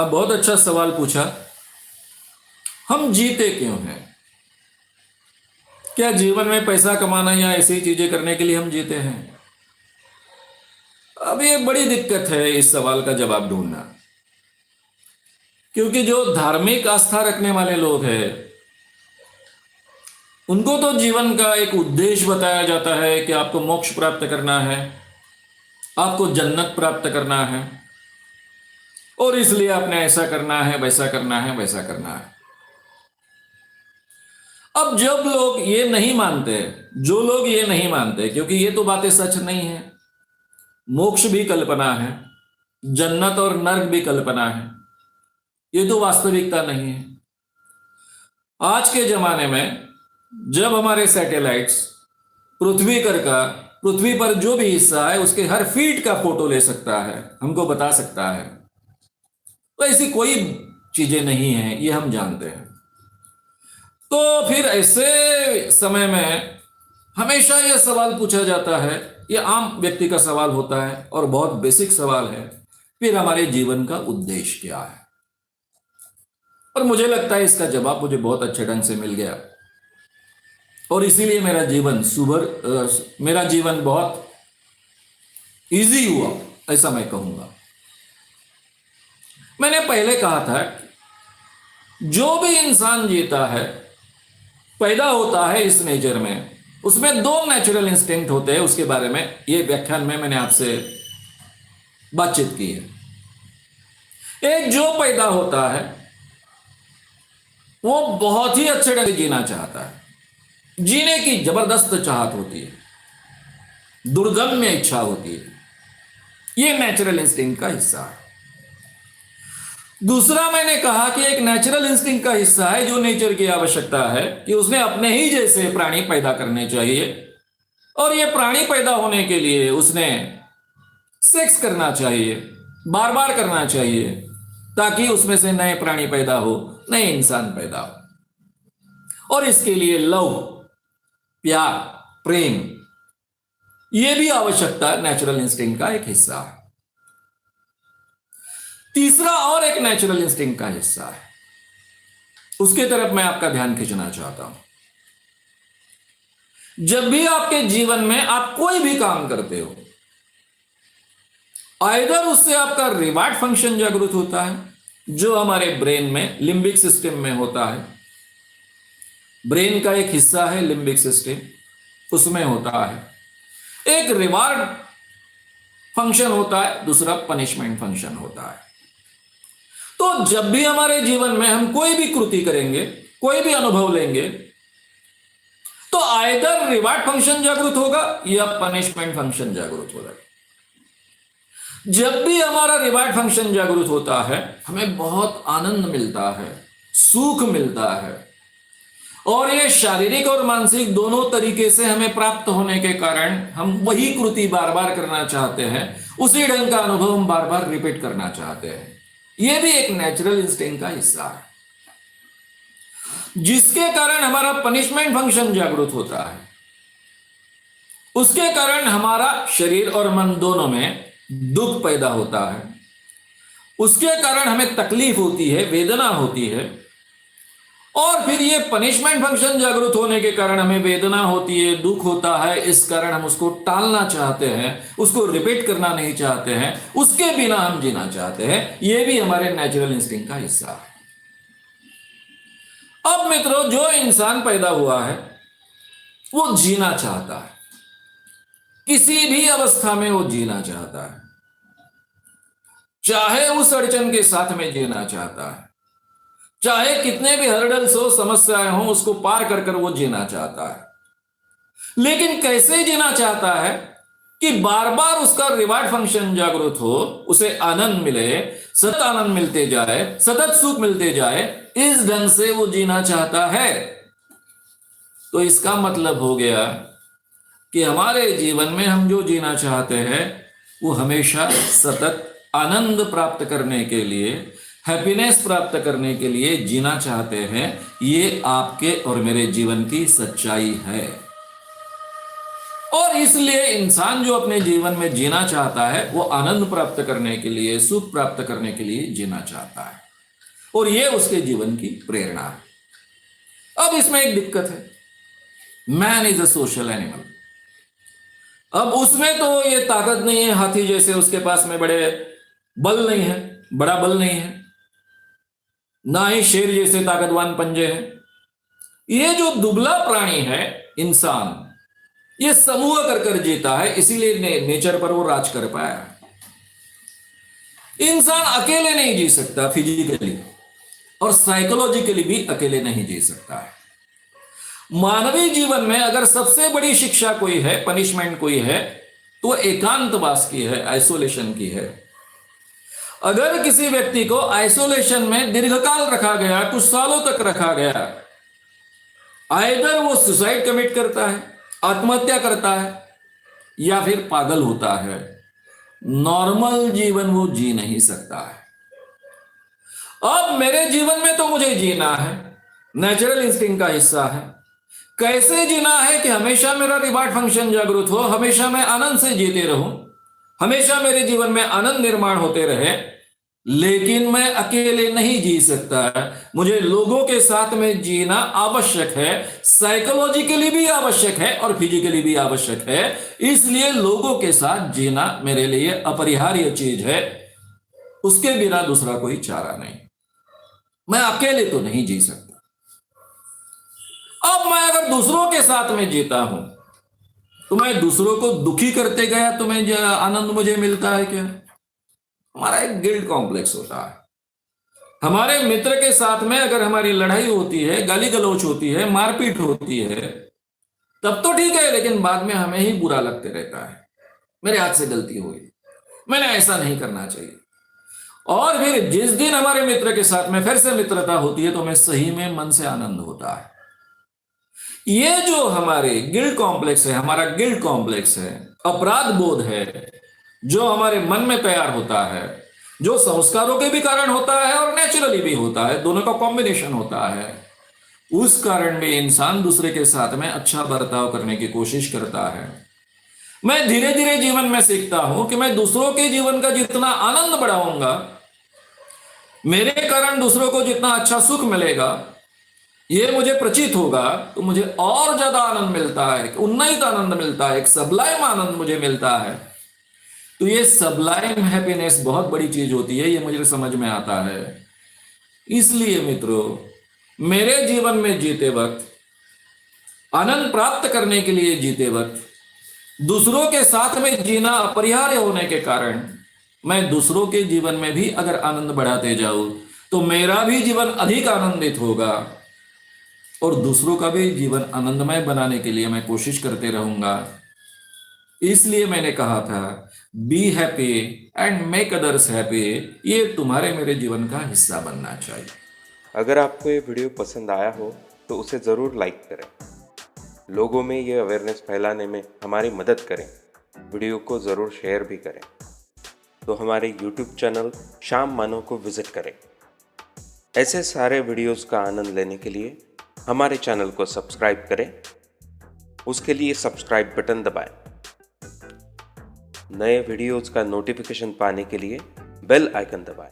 बहुत अच्छा सवाल पूछा। हम जीते क्यों हैं? क्या जीवन में पैसा कमाना या ऐसी चीजें करने के लिए हम जीते हैं? अब ये बड़ी दिक्कत है इस सवाल का जवाब ढूंढना, क्योंकि जो धार्मिक आस्था रखने वाले लोग हैं उनको तो जीवन का एक उद्देश्य बताया जाता है कि आपको मोक्ष प्राप्त करना है, आपको जन्नत प्राप्त करना है, और इसलिए आपने ऐसा करना है, वैसा करना है, वैसा करना है। अब जब लोग ये नहीं मानते, जो लोग ये नहीं मानते, क्योंकि ये तो बातें सच नहीं है, मोक्ष भी कल्पना है, जन्नत और नर्क भी कल्पना है, ये तो वास्तविकता नहीं है। आज के जमाने में जब हमारे सैटेलाइट्स पृथ्वी पर जो भी हिस्सा है उसके हर फीट का फोटो ले सकता है, हमको बता सकता है, तो ऐसी कोई चीजें नहीं है, ये हम जानते हैं। तो फिर ऐसे समय में हमेशा यह सवाल पूछा जाता है, यह आम व्यक्ति का सवाल होता है और बहुत बेसिक सवाल है, फिर हमारे जीवन का उद्देश्य क्या है? और मुझे लगता है इसका जवाब मुझे बहुत अच्छे ढंग से मिल गया, और इसीलिए मेरा जीवन बहुत इजी हुआ, ऐसा मैं कहूंगा। मैंने पहले कहा था जो भी इंसान जीता है, पैदा होता है इस नेचर में, उसमें दो नेचुरल इंस्टिंक्ट होते हैं। उसके बारे में ये व्याख्यान में मैंने आपसे बातचीत की है। एक जो पैदा होता है वो बहुत ही अच्छे ढंग से जीना चाहता है, जीने की जबरदस्त चाहत होती है, दुर्गम्य इच्छा होती है, ये नेचुरल इंस्टिंक्ट का हिस्सा है। दूसरा मैंने कहा कि एक नेचुरल इंस्टिंक्ट का हिस्सा है जो नेचर की आवश्यकता है कि उसने अपने ही जैसे प्राणी पैदा करने चाहिए, और ये प्राणी पैदा होने के लिए उसने सेक्स करना चाहिए, बार बार करना चाहिए, ताकि उसमें से नए प्राणी पैदा हो, नए इंसान पैदा हो। और इसके लिए लव, प्यार, प्रेम, यह भी आवश्यकता नेचुरल इंस्टिंक्ट का एक हिस्सा है। तीसरा और एक नेचुरल इंस्टिंक्ट का हिस्सा है, उसके तरफ मैं आपका ध्यान खींचना चाहता हूं। जब भी आपके जीवन में आप कोई भी काम करते हो, आइदर उससे आपका रिवार्ड फंक्शन जागृत होता है, जो हमारे ब्रेन में लिम्बिक सिस्टम में होता है। ब्रेन का एक हिस्सा है लिम्बिक सिस्टम, उसमें होता है। एक रिवार्ड फंक्शन होता है, दूसरा पनिशमेंट फंक्शन होता है। तो जब भी हमारे जीवन में हम कोई भी कृति करेंगे, कोई भी अनुभव लेंगे, तो आइदर रिवार्ड फंक्शन जागृत होगा या पनिशमेंट फंक्शन जागृत होगा। जब भी हमारा रिवार्ड फंक्शन जागृत होता है, हमें बहुत आनंद मिलता है, सुख मिलता है, और यह शारीरिक और मानसिक दोनों तरीके से हमें प्राप्त होने के कारण हम वही कृति बार बार करना चाहते हैं, उसी ढंग का अनुभव हम बार बार रिपीट करना चाहते हैं। यह भी एक नेचुरल इंस्टिंक्ट का हिस्सा है, जिसके कारण हमारा पनिशमेंट फंक्शन जागृत होता है। उसके कारण हमारा शरीर और मन दोनों में दुख पैदा होता है, उसके कारण हमें तकलीफ होती है, वेदना होती है, और फिर ये पनिशमेंट फंक्शन जागृत होने के कारण हमें वेदना होती है, दुख होता है, इस कारण हम उसको टालना चाहते हैं, उसको रिपीट करना नहीं चाहते हैं, उसके बिना हम जीना चाहते हैं। यह भी हमारे नेचुरल इंस्टिंक्ट का हिस्सा है। अब मित्रों, जो इंसान पैदा हुआ है वो जीना चाहता है, किसी भी अवस्था में वो जीना चाहता है, चाहे उस अड़चन के साथ में जीना चाहता है, चाहे कितने भी हर्डल्स हो, समस्याएं हो, उसको पार कर कर वो जीना चाहता है। लेकिन कैसे जीना चाहता है कि बार बार उसका रिवार्ड फंक्शन जागृत हो, उसे आनंद मिले, सतत आनंद मिलते जाए, सतत सुख मिलते जाए, इस ढंग से वो जीना चाहता है। तो इसका मतलब हो गया कि हमारे जीवन में हम जो जीना चाहते हैं वो हमेशा सतत आनंद प्राप्त करने के लिए, हैप्पीनेस प्राप्त करने के लिए जीना चाहते हैं। ये आपके और मेरे जीवन की सच्चाई है। और इसलिए इंसान जो अपने जीवन में जीना चाहता है वो आनंद प्राप्त करने के लिए, सुख प्राप्त करने के लिए जीना चाहता है, और ये उसके जीवन की प्रेरणा है। अब इसमें एक दिक्कत है, man is a social animal. अब उसमें तो ये ताकत नहीं है हाथी जैसे, उसके पास में बड़े बल नहीं है, बड़ा बल नहीं है, ना ही शेर जैसे ताकतवान पंजे हैं। ये जो दुबला प्राणी है इंसान, ये समूह कर कर जीता है, इसीलिए नेचर पर वो राज कर पाया। इंसान अकेले नहीं जी सकता, फिजिकली और साइकोलॉजिकली भी अकेले नहीं जी सकता है। मानवीय जीवन में अगर सबसे बड़ी शिक्षा कोई है, पनिशमेंट कोई है, तो एकांतवास की है, आइसोलेशन की है। अगर किसी व्यक्ति को आइसोलेशन में दीर्घकाल रखा गया, कुछ सालों तक रखा गया, आइदर वो सुसाइड कमिट करता है, आत्महत्या करता है, या फिर पागल होता है। नॉर्मल जीवन वो जी नहीं सकता है। अब मेरे जीवन में तो मुझे जीना है, नेचुरल इंस्टिंक्ट का हिस्सा है। कैसे जीना है कि हमेशा मेरा रिवार्ड फंक्शन जागृत हो, हमेशा मैं आनंद से जीते रहूं, हमेशा मेरे जीवन में आनंद निर्माण होते रहे। लेकिन मैं अकेले नहीं जी सकता है, मुझे लोगों के साथ में जीना आवश्यक है, साइकोलॉजिकली भी आवश्यक है और फिजिकली भी आवश्यक है। इसलिए लोगों के साथ जीना मेरे लिए अपरिहार्य चीज है, उसके बिना दूसरा कोई चारा नहीं। मैं अकेले तो नहीं जी सकता। अब मैं अगर दूसरों के साथ में जीता हूं, तो मैं दूसरों को दुखी करते गया तो मैं आनंद मुझे मिलता है क्या? हमारा एक गिल्ट कॉम्प्लेक्स होता है। हमारे मित्र के साथ में अगर हमारी लड़ाई होती है, गाली गलौच होती है, मारपीट होती है, तब तो ठीक है, लेकिन बाद में हमें ही बुरा लगते रहता है, मेरे हाथ से गलती हुई, मैंने ऐसा नहीं करना चाहिए। और फिर जिस दिन हमारे मित्र के साथ में फिर से मित्रता होती है, तो हमें सही में मन से आनंद होता है। ये जो हमारे गिल्ट कॉम्प्लेक्स है, हमारा गिल्ट कॉम्प्लेक्स है, अपराध बोध है, जो हमारे मन में तैयार होता है, जो संस्कारों के भी कारण होता है और नेचुरली भी होता है, दोनों का कॉम्बिनेशन होता है। उस कारण में इंसान दूसरे के साथ में अच्छा बर्ताव करने की कोशिश करता है। मैं धीरे धीरे जीवन में सीखता हूं कि मैं दूसरों के जीवन का जितना आनंद बढ़ाऊंगा, मेरे कारण दूसरों को जितना अच्छा सुख मिलेगा, ये मुझे प्रतीत होगा, तो मुझे और ज्यादा आनंद मिलता है, उन्नत आनंद मिलता है, एक सबलाइम आनंद मुझे मिलता है। तो ये सबलाइम हैप्पीनेस बहुत बड़ी चीज होती है, ये मुझे समझ में आता है। इसलिए मित्रों, मेरे जीवन में जीते वक्त, आनंद प्राप्त करने के लिए जीते वक्त, दूसरों के साथ में जीना अपरिहार्य होने के कारण, मैं दूसरों के जीवन में भी अगर आनंद बढ़ाते जाऊं, तो मेरा भी जीवन अधिक आनंदित होगा और दूसरों का भी जीवन आनंदमय बनाने के लिए मैं कोशिश करते रहूंगा। इसलिए मैंने कहा था, be happy and make others happy, ये तुम्हारे मेरे जीवन का हिस्सा बनना चाहिए। अगर आपको ये वीडियो पसंद आया हो तो उसे ज़रूर लाइक करें, लोगों में ये अवेयरनेस फैलाने में हमारी मदद करें, वीडियो को ज़रूर शेयर भी करें। तो हमारे YouTube चैनल श्याम मानव को विज़िट करें। ऐसे सारे वीडियोस का आनंद लेने के लिए हमारे चैनल को सब्सक्राइब करें, उसके लिए सब्सक्राइब बटन दबाएं। नए वीडियोस का नोटिफिकेशन पाने के लिए बेल आइकन दबाएं।